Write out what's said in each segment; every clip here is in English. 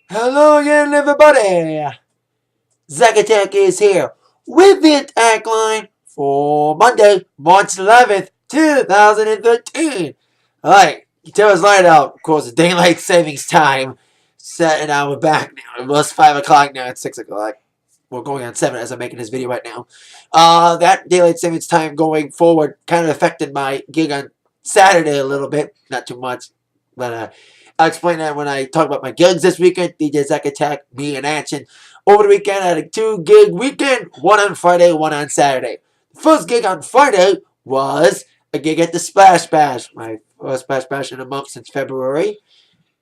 Hello again, everybody. Zack Attack is here with the Atakline for Monday, March 11th, 2013. Alright, you tell us light out. Of course, it's daylight savings time. Set and we're back now. It was 5 o'clock, now it's 6 o'clock. We're going on 7 as I'm making this video right now. That daylight savings time going forward kind of affected my gig on Saturday a little bit. Not too much, but I'll explain that when I talk about my gigs this weekend. DJ Zack Attack, me in action. Over the weekend, I had a 2-gig weekend. One on Friday, one on Saturday. The first gig on Friday was a gig at the Splash Bash. My first Splash Bash in a month since February.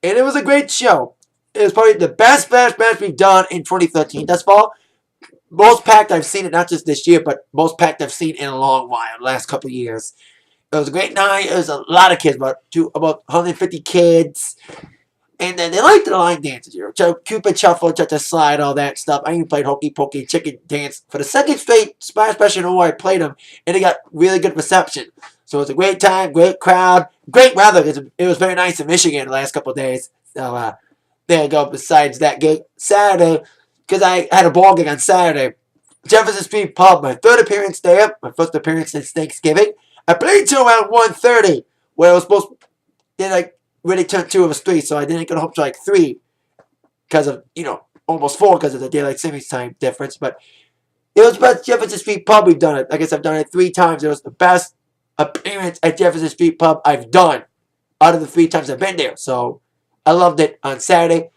And it was a great show. It was probably the best Splash Bash we've done in 2013 thus far. Most packed I've seen it, not just this year, but most packed I've seen in a long while, the last couple of years. It was a great night. It was a lot of kids, about 150 kids. And then they liked the line dances, Cupid Shuffle, Cha-Cha Slide, all that stuff. I even played Hokey Pokey Chicken Dance for the second straight Splash Bash in I played them, and it got really good reception. So it was a great time, great crowd, great weather. It was very nice in Michigan the last couple of days. So there you go. Besides that gig Saturday, because I had a ball gig on Saturday, Jefferson Street Pub, my third appearance there, my first appearance since Thanksgiving. I played till around 1:30, where I was supposed to, then I really turned 2 of us 3, so I didn't get home till like 3, because of, almost 4 because of the daylight savings time difference, but it was the best Jefferson Street Pub we've done it. I guess I've done it 3 times. It was the best appearance at Jefferson Street Pub I've done out of the 3 times I've been there, so I loved it on Saturday.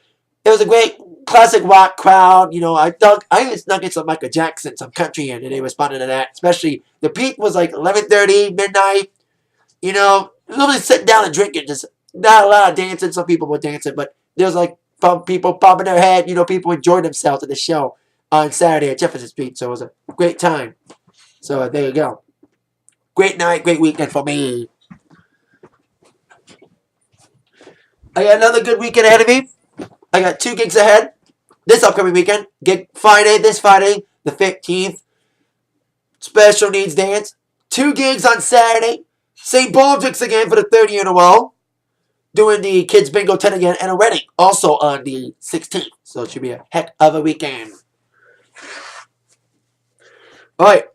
It was a great classic rock crowd. I even snuck in some Michael Jackson, some country in, and they responded to that. Especially the peak was like 11:30, midnight. Literally sitting down and drinking. Just not a lot of dancing. Some people were dancing, but there was like people popping their head. People enjoyed themselves at the show on Saturday at Jefferson Street. So it was a great time. So there you go. Great night, great weekend for me. I got another good weekend ahead of me. I got 2 gigs ahead this upcoming weekend. Gig Friday, this Friday, the 15th. Special Needs Dance. 2 gigs on Saturday. St. Baldrick's again for the 3rd year in a row. Doing the Kids Bingo 10 again. And a wedding also on the 16th. So it should be a heck of a weekend. Alright.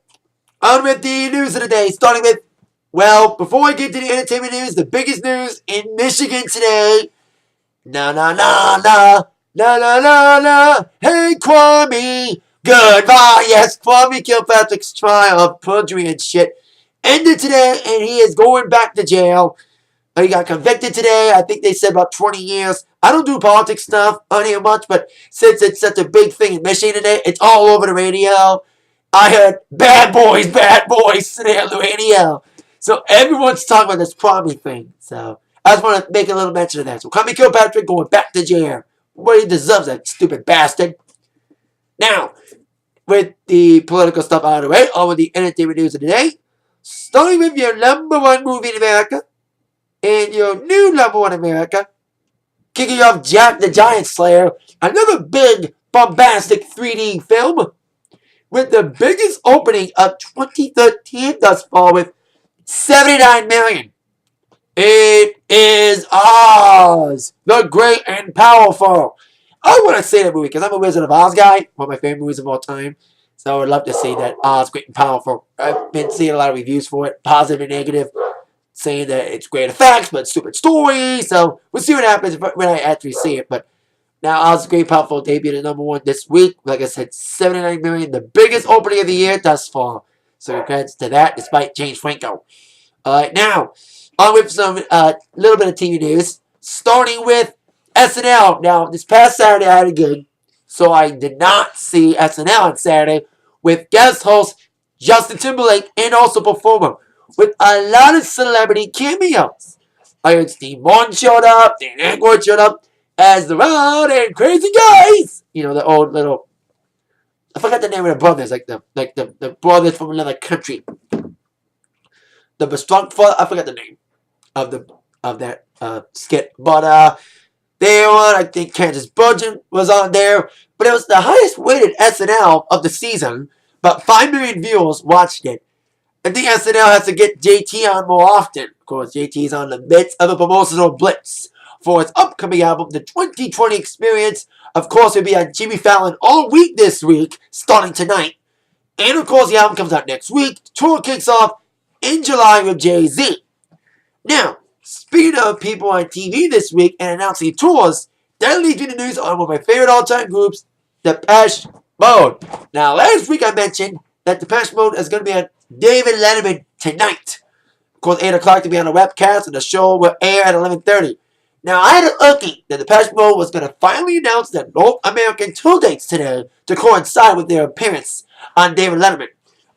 On with the news of the day. Starting with, well, before I get to the entertainment news, the biggest news in Michigan today. Na na na na na na na na. Hey Kwame, goodbye. Yes, Kwame Kilpatrick's trial of perjury and shit ended today, and he is going back to jail. He got convicted today. I think they said about 20 years. I don't do politics stuff on here much, but since it's such a big thing in Michigan today, it's all over the radio. I heard bad boys today on the radio. So everyone's talking about this Kwame thing. So I just want to make a little mention of that. So Kwame Kilpatrick going back to jail. What he deserves, that stupid bastard. Now, with the political stuff out of the way, on with the entertainment news of the day. Starting with your #1 movie in America. And your new #1 in America. Kicking off Jack the Giant Slayer. Another big, bombastic 3D film. With the biggest opening of 2013 thus far with $79 million. It is Oz, the Great and Powerful. I want to see that movie because I'm a Wizard of Oz guy, one of my favorite movies of all time. So I would love to see that Oz, Great and Powerful. I've been seeing a lot of reviews for it, positive and negative, saying that it's great effects but stupid story. So we'll see what happens when I actually see it. But now Oz, Great and Powerful debuted at #1 this week. Like I said, $79 million, the biggest opening of the year thus far. So congrats to that, despite James Franco. Now, on with some little bit of TV news. Starting with SNL. Now, this past Saturday I had a gig, so I did not see SNL on Saturday with guest host Justin Timberlake and also performer with a lot of celebrity cameos. I heard Steve Martin showed up, Dan Aykroyd showed up as the Wild and Crazy Guys. The old little, I forgot the name of the brothers, like the brothers from another country. The Bestrunk father, I forgot the name of that skit, but they were, I think Kansas Budgeon was on there, but it was the highest rated SNL of the season. About 5 million viewers watched it. I think SNL has to get JT on more often. Of course, JT is on the midst of a promotional blitz for its upcoming album, The 2020 Experience. Of course, it'll be on Jimmy Fallon all week this week, starting tonight. And of course, the album comes out next week. The tour kicks off in July with Jay-Z. Now, speaking of people on TV this week and announcing tours, that leads me to news on one of my favorite all-time groups, Depeche Mode. Now, last week I mentioned that Depeche Mode is going to be on David Letterman tonight. Of course, 8 o'clock to be on a webcast, and the show will air at 11:30. Now, I had a looking that Depeche Mode was going to finally announce their North American tour dates today to coincide with their appearance on David Letterman.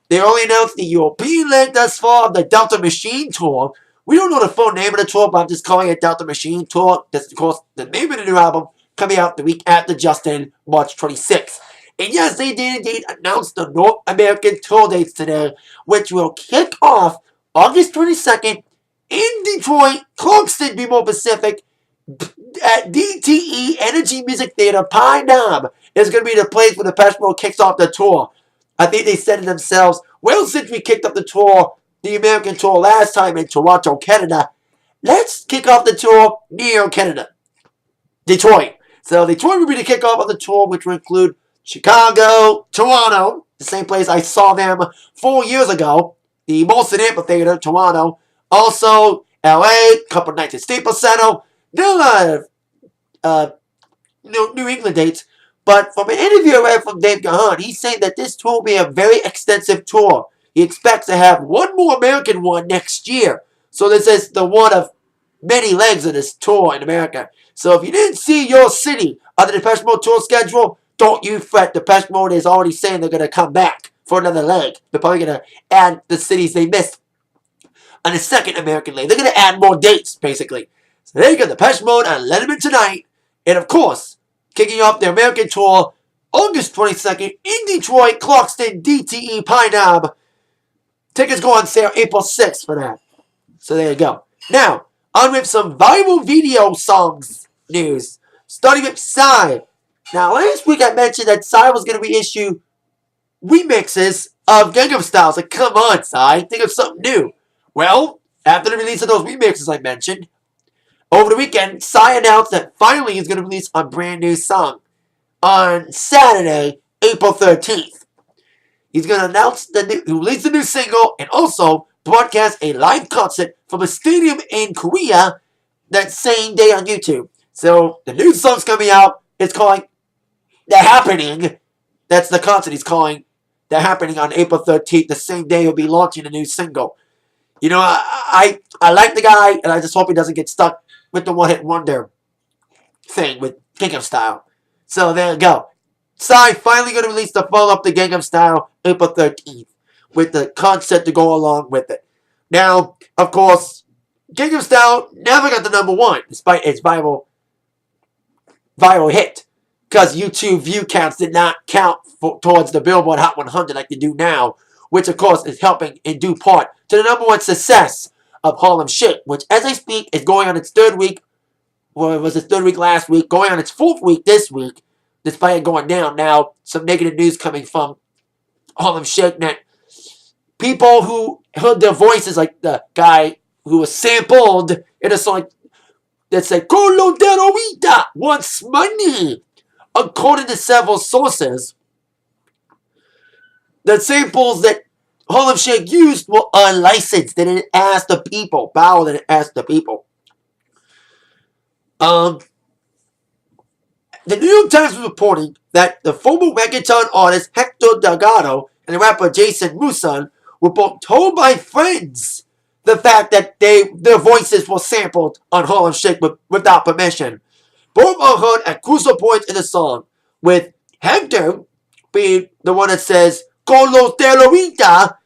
They only announced the European leg thus far of the Delta Machine Tour. We don't know the full name of the tour, but I'm just calling it Delta Machine Tour. That's, of course, the name of the new album coming out the week after Justin, March 26th. And yes, they did indeed announce the North American tour dates today, which will kick off August 22nd in Detroit, Clarkston to be more specific, at DTE Energy Music Theater. Pine Knob is going to be the place where the Depeche Mode kicks off the tour. I think they said to themselves, well, since we kicked off the tour, the American tour last time in Toronto, Canada, let's kick off the tour near Canada, Detroit. So Detroit will be the kickoff of the tour, which will include Chicago, Toronto, the same place I saw them 4 years ago, the Molson Amphitheater, Toronto. Also, LA, a couple nights at Staples Center. There are a lot of New England dates. But from an interview I read from Dave Gahan, he's saying that this tour will be a very extensive tour. He expects to have one more American one next year. So this is the one of many legs of this tour in America. So if you didn't see your city on the Depeche Mode tour schedule, don't you fret. Depeche Mode is already saying they're going to come back for another leg. They're probably going to add the cities they missed on the second American leg. They're going to add more dates, basically. So there you go, Depeche Mode on Letterman tonight. And of course, kicking off their American tour August 22nd in Detroit, Clarkston, DTE, Pine Knob. Tickets go on sale April 6th for that. So there you go. Now, on with some viral video songs news. Starting with Psy. Now, last week I mentioned that Psy was going to reissue remixes of Gangnam Style. Like, come on, Psy. Think of something new. Well, after the release of those remixes I mentioned, over the weekend, Psy announced that finally he's going to release a brand new song on Saturday, April 13th. He's going to release the new single and also broadcast a live concert from a stadium in Korea that same day on YouTube. So the new song's coming out. It's calling The Happening. That's the concert he's calling The Happening on April 13th. The same day he'll be launching a new single. You know, I like the guy, and I just hope he doesn't get stuck with the one-hit wonder thing with Gangnam Style. So there you go. Psy finally going to release the follow-up to Gangnam Style April 13th with the concept to go along with it. Now, of course, Gangnam Style never got the number one despite its viral hit because YouTube view counts did not count towards the Billboard Hot 100 like they do now, which of course is helping in due part to the number one success of Harlem Shake, which as I speak is going on its third week. Well, it was its third week last week, going on its fourth week this week, despite it going down. Now, some negative news coming from Harlem Shake that people who heard their voices, like the guy who was sampled in a song that said, Colo de Rita wants money. According to several sources, the samples that Harlem Shake used were unlicensed. They didn't ask the people. Bow didn't ask the people. The New York Times was reporting that the former reggaeton artist Hector Delgado and the rapper Jason Musan were both told by friends the fact that their voices were sampled on Harlem Shake without permission. Both are heard at crucial points in the song, with Hector being the one that says Colo de la Rita,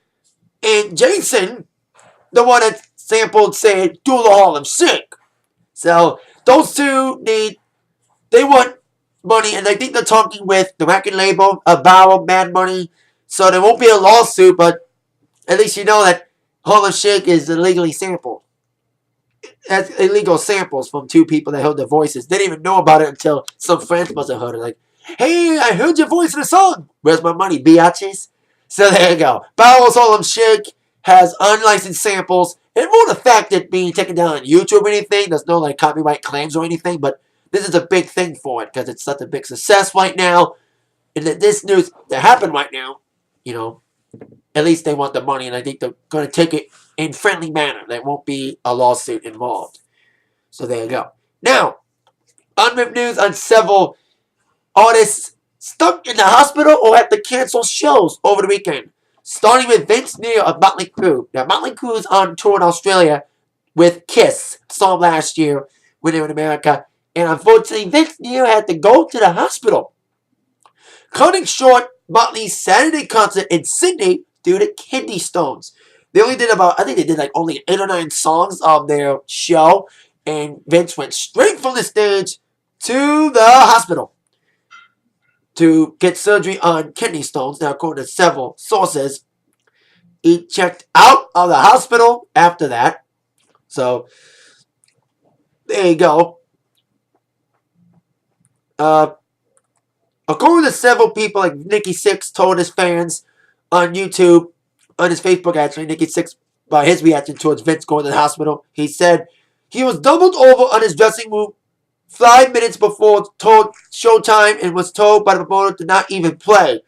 and Jason, the one that sampled, saying do the Harlem Shake. So those two they want money, and I think they're talking with the record label about Mad Money, so there won't be a lawsuit, but at least you know that Harlem Shake is illegally sampled. That's illegal samples from two people that heard their voices. They didn't even know about it until some friends must have heard it. Like, hey, I heard your voice in the song. Where's my money, biatches? So there you go. Bowles Harlem Shake has unlicensed samples, It won't affect it being taken down on YouTube or anything. There's no like copyright claims or anything, but this is a big thing for it because it's such a big success right now. And that this news that happened right now, you know, at least they want the money, and I think they're going to take it in friendly manner. There won't be a lawsuit involved. So there you go. Now, unripped news on several artists stuck in the hospital or had to cancel shows over the weekend. Starting with Vince Neil of Motley Crue. Now, Motley Crue is on tour in Australia with Kiss. Saw him last year when they were in America. And unfortunately, Vince Neil had to go to the hospital, cutting short Motley's Saturday concert in Sydney due to kidney stones. They only did I think they did like only 8 or 9 songs of their show. And Vince went straight from the stage to the hospital to get surgery on kidney stones. Now, according to several sources, he checked out of the hospital after that. So, there you go. According to several people, like Nikki Sixx told his fans on YouTube, on his Facebook actually, Nikki Sixx, by his reaction towards Vince going to the hospital, he said he was doubled over on his dressing room 5 minutes before told showtime and was told by the promoter to not even play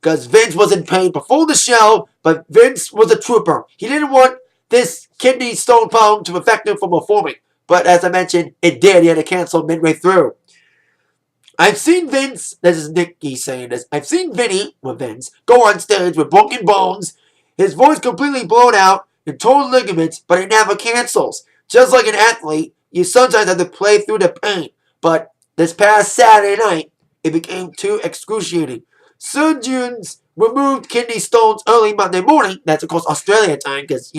because Vince was in pain before the show, but Vince was a trooper. He didn't want this kidney stone problem to affect him from performing, but as I mentioned, it did. He had to cancel midway through. I've seen Vince, this is Nicky saying this, I've seen Vinny, with Vince, go on stage with broken bones, his voice completely blown out, and torn ligaments, but he never cancels. Just like an athlete, you sometimes have to play through the pain, but this past Saturday night, it became too excruciating. Surgeons removed kidney stones early Monday morning. That's, of course, Australia time, because,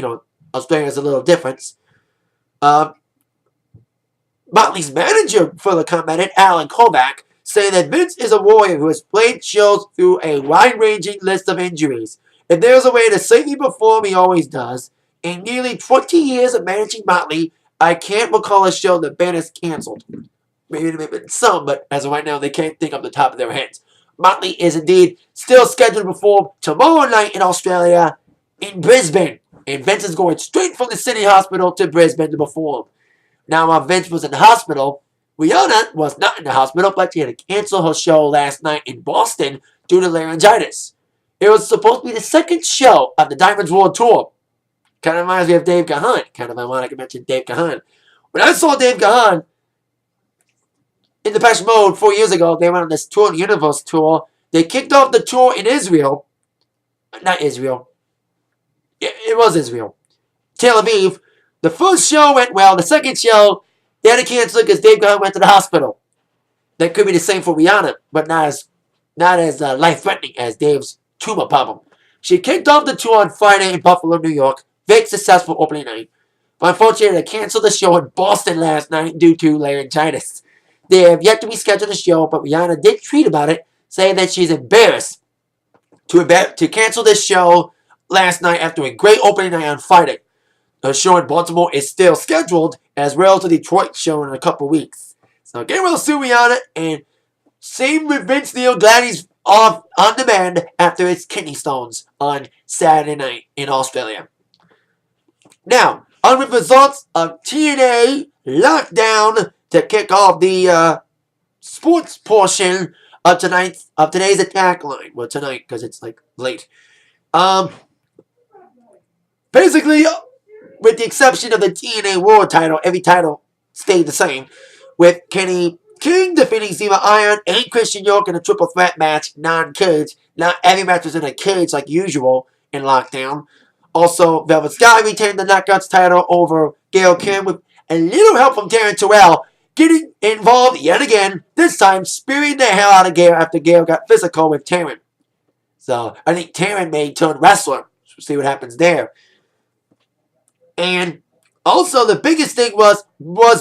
Australia has a little difference. Motley's manager further commented, Alan Kovac, saying that Vince is a warrior who has played shows through a wide-ranging list of injuries. If there's a way to safely perform, he always does. In nearly 20 years of managing Motley, I can't recall a show the band has canceled. Maybe there have been some, but as of right now, they can't think off the top of their heads. Motley is indeed still scheduled to perform tomorrow night in Australia in Brisbane. And Vince is going straight from the Sydney Hospital to Brisbane to perform. Now, while Vince was in the hospital, Rihanna was not in the hospital, but she had to cancel her show last night in Boston due to laringitis. It was supposed to be the second show of the Diamonds World Tour. Kind of reminds me of Dave Gahan. Kind of ironic I mentioned Dave Gahan. When I saw Dave Gahan in Depeche Mode 4 years ago, they went on this Tour of the Universe tour. They kicked off the tour in Israel. Not Israel. It was Israel. Tel Aviv. The first show went well. The second show, they had to cancel it because Dave Gahan went to the hospital. That could be the same for Rihanna, but not as life-threatening as Dave's tumor problem. She kicked off the tour on Friday in Buffalo, New York. Very successful opening night. But unfortunately, they canceled the show in Boston last night due to laryngitis. They have yet to reschedule the show, but Rihanna did tweet about it, saying that she's embarrassed to cancel this show last night after a great opening night on Friday. The show in Baltimore is still scheduled, as well as the Detroit show in a couple weeks. So get well soon, Rihanna, and same with Vince Neil. Glad he's off on demand after his kidney stones on Saturday night in Australia. Now, on with results of TNA Lockdown to kick off the sports portion of today's Atakline. Well, tonight, because it's like late. Basically, with the exception of the TNA World title, every title stayed the same. With Kenny King defeating Zima Iron and Christian York in a triple threat match, non-cage. Not every match was in a cage like usual in Lockdown. Also, Velvet Sky retained the Knockouts title over Gail Kim with a little help from Taryn Terrell getting involved yet again, this time spearing the hell out of Gail after Gail got physical with Taryn. So, I think Taryn may turn wrestler. We'll see what happens there. And also, the biggest thing was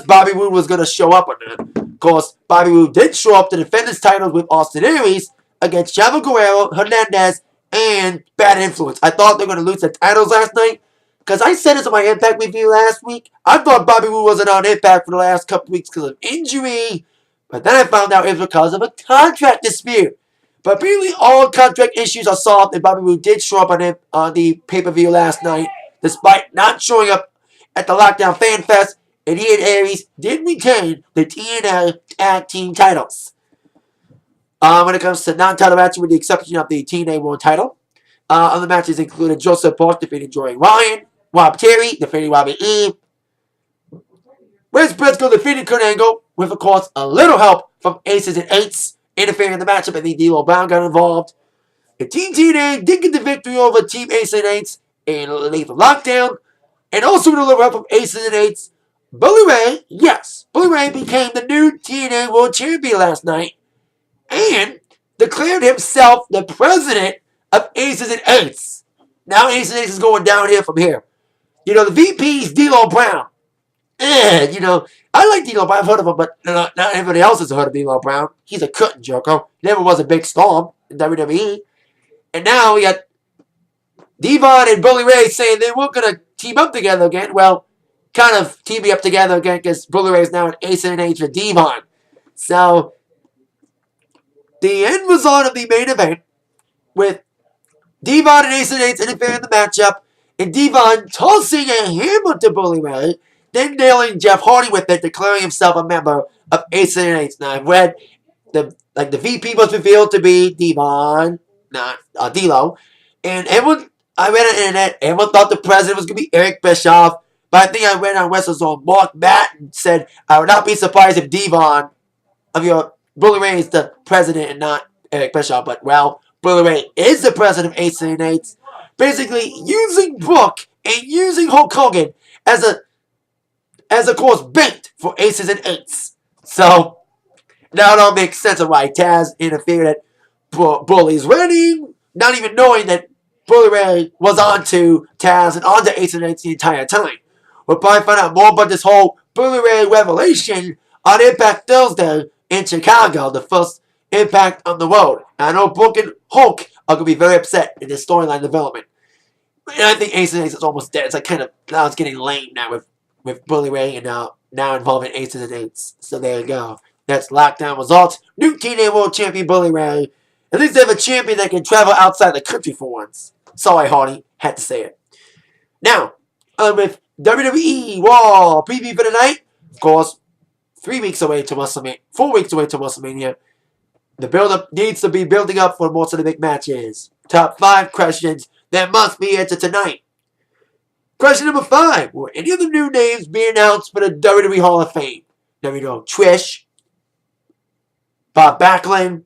Bobby Roode was going to show up or not. Of course, Bobby Roode did show up to defend his titles with Austin Aries against Chavo Guerrero, Hernandez, and Bad Influence. I thought they were going to lose the titles last night. Because I said this in my Impact review last week. I thought Bobby Roode wasn't on Impact for the last couple weeks because of injury. But then I found out it was because of a contract dispute. But apparently all contract issues are solved, and Bobby Roode did show up on the pay-per-view last night, despite not showing up at the Lockdown Fan Fest, and he and Aries did retain the TNA Tag Team titles. When it comes to non-title matches, with the exception of the TNA World title, other matches included Joseph Park defeating Joey Ryan, Rob Terry defeating Robbie E, Wes Briscoe defeated Kurt Angle, with, of course, a little help from Aces and Eights interfering in the matchup, and then D'Lo Brown got involved. The Team TNA did get the victory over Team Aces and Eights in Lethal Lockdown, and also with a little help from Aces and Eights, Bully Ray, yes, Bully Ray became the new TNA World Champion last night, and declared himself the president of Aces and Eights. Now Aces and Eights is going downhill from here. You know, the VP's D'Lo Brown. I like D'Lo Brown. I've heard of him, but not everybody else has heard of D'Lo Brown. He's a cutting joker. Never was a big storm in WWE. And now we got Devon and Bully Ray saying they weren't going to team up together again. Well, kind of teaming up together again because Bully Ray is now an Ace and H for Devon. So, the end result of the main event with Devon and Ace and H interfering in the matchup, and Devon tossing a hammer to Bully Ray, then nailing Jeff Hardy with it, declaring himself a member of Ace and Eights. Now, I've read the VP was revealed to be Devon, not D'Lo, and I read on the internet, everyone thought the president was going to be Eric Bischoff, but I think I read on WrestleZone, Mark Batten said, I would not be surprised if Devon, Bully Ray is the president and not Eric Bischoff, but, well, Bully Ray is the president of Ace and Eights, basically using Brooke and using Hulk Hogan as of course, bait for Aces and Eights. So, now it all makes sense of why Taz interfered at Bully's wedding, not even knowing that Bully Ray was onto Taz and onto Aces and Eights the entire time. We'll probably find out more about this whole Bully Ray revelation on Impact Thursday in Chicago, the first Impact on the road. And I know Brooke and Hulk are going to be very upset in this storyline development. And I think Aces and Eights is almost dead. It's like now it's getting lame now with Bully Ray and now involving Aces and Eights. So there you go. That's Lockdown results. New TNA World Champion Bully Ray. At least they have a champion that can travel outside the country for once. Sorry, Hardy. Had to say it. Now, with WWE Raw preview for the night, of course, 3 weeks away to WrestleMania, 4 weeks away to WrestleMania. The build-up needs to be building up for most of the big matches. Top 5 questions that must be answered tonight. Question number 5. Will any of the new names be announced for the WWE Hall of Fame? Now we know Trish, Bob Backlund,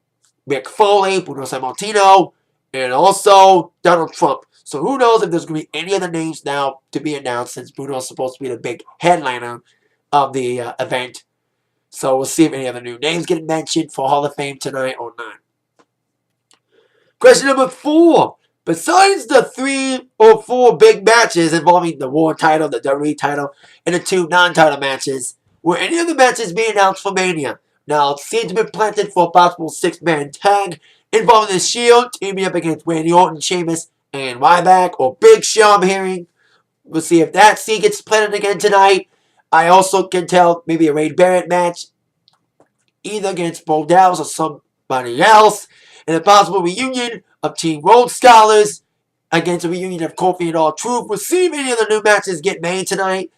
Mick Foley, Bruno Sammartino, and also Donald Trump. So who knows if there's going to be any other names now to be announced, since Bruno's supposed to be the big headliner of the event. So we'll see if any other new names get mentioned for Hall of Fame tonight or not. Question number 4. Besides the 3 or 4 big matches involving the War title, the WWE title, and the 2 non-title matches, will any of the matches be announced for Mania? Now, it seems to be planted for a possible 6-man tag involving the Shield, teaming up against Randy Orton, Sheamus, and Ryback, or Big Show, I'm hearing. We'll see if that scene gets planted again tonight. I also can tell maybe a Ray Barrett match, either against Bo Dallas or somebody else, and a possible reunion of Team Road Scholars against a reunion of Kofi and R-Truth. We'll see if any of the new matches get made tonight.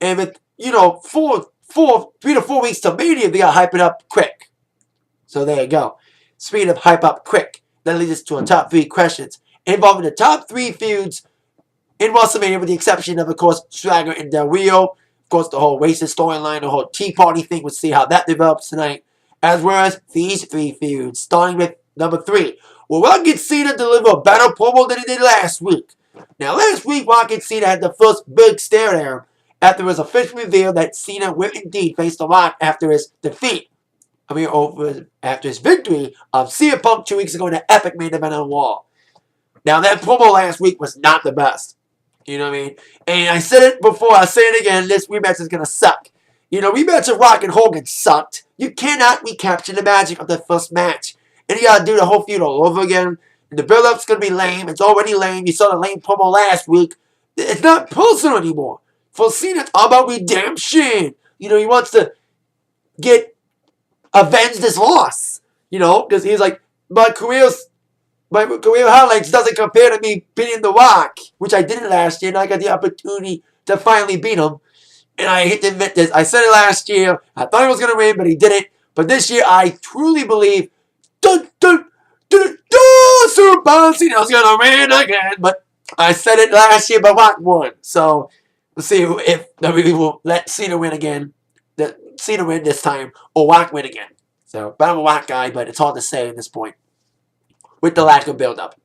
And with, 3 to 4 weeks to Mania, they got to hype it up quick. So there you go. Speaking of hype up quick, that leads us to our top 3 questions involving the top 3 feuds in WrestleMania, with the exception of course, Swagger and Del Rio. Of course, the whole racist storyline, the whole Tea Party thing, we'll see how that develops tonight. As well as these 3 feuds, starting with number 3. Will Rocket Cena deliver a better promo than he did last week? Now, last week, Rocket Cena had the first big stare at him after it was officially revealed that Cena will indeed face The Rock after his defeat. After his victory of CM Punk 2 weeks ago in the epic main event on Raw. Now, that promo last week was not the best. You know what I mean? And I said it before, I'll say it again, this rematch is going to suck. Rematch of Rock and Hogan sucked. You cannot recapture the magic of the first match. And you got to do the whole feud all over again. And the build-up's going to be lame. It's already lame. You saw the lame promo last week. It's not personal anymore. For Cena, it's all about redemption. He wants to avenge this loss. Because he's like, my career highlights doesn't compare to me beating The Rock, which I did last year, and I got the opportunity to finally beat him. And I hate to admit this. I said it last year. I thought he was going to win, but he didn't. But this year, I truly believe Super Cena's going to win again. But I said it last year, but Rock won. So we'll see if WWE will let Cena win again. Cena win this time, or Rock win again. So, but I'm a Rock guy, but it's hard to say at this point with the lack of build-up.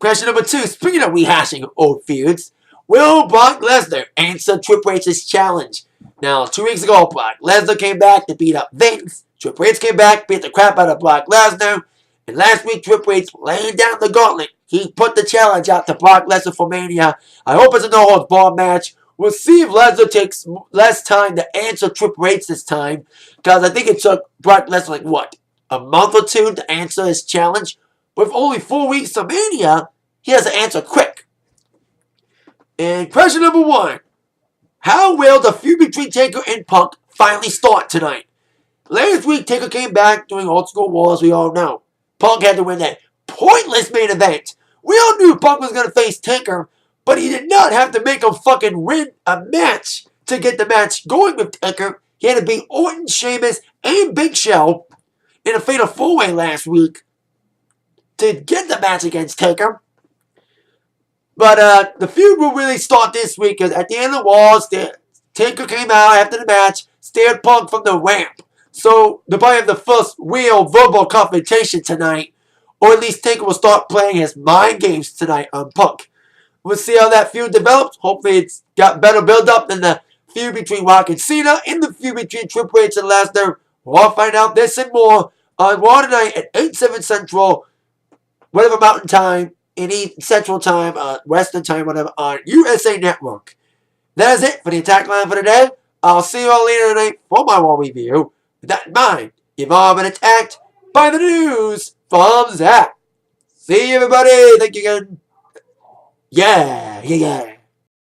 Question number 2. Speaking of rehashing old feuds, will Brock Lesnar answer Triple H's challenge? Now, 2 weeks ago, Brock Lesnar came back to beat up Vince. Triple H came back, beat the crap out of Brock Lesnar. And last week, Triple H laying down the gauntlet. He put the challenge out to Brock Lesnar for Mania. I hope it's a no-holds-barred match. We'll see if Lesnar takes less time to answer Triple H this time. Because I think it took Brock Lesnar, a month or 2 to answer his challenge? With only 4 weeks to Mania, he has to answer quick. And question number 1. How will the feud between Taker and Punk finally start tonight? Last week, Taker came back doing old school wars, we all know. Punk had to win that pointless main event. We all knew Punk was going to face Taker, but he did not have to make him fucking win a match to get the match going with Taker. He had to beat Orton, Sheamus, and Big Show in a fatal 4-way last week to get the match against Taker. But the feud will really start this week because at the end of the walls, Taker came out after the match, stared Punk from the ramp. So they'll probably have the first real verbal confrontation tonight, or at least Taker will start playing his mind games tonight on Punk. We'll see how that feud develops. Hopefully it's got better build-up than the feud between Rock and Cena and the feud between Triple H and Lesnar. We'll all find out this and more on Raw tonight at 8, 7 Central, whatever Mountain Time, in Central Time, Western Time, whatever, on USA Network. That is it for the Atakline for today. I'll see you all later tonight for my Raw review. With that in mind, you've all been attacked by the news from Zach. See you, everybody. Thank you again. Yeah.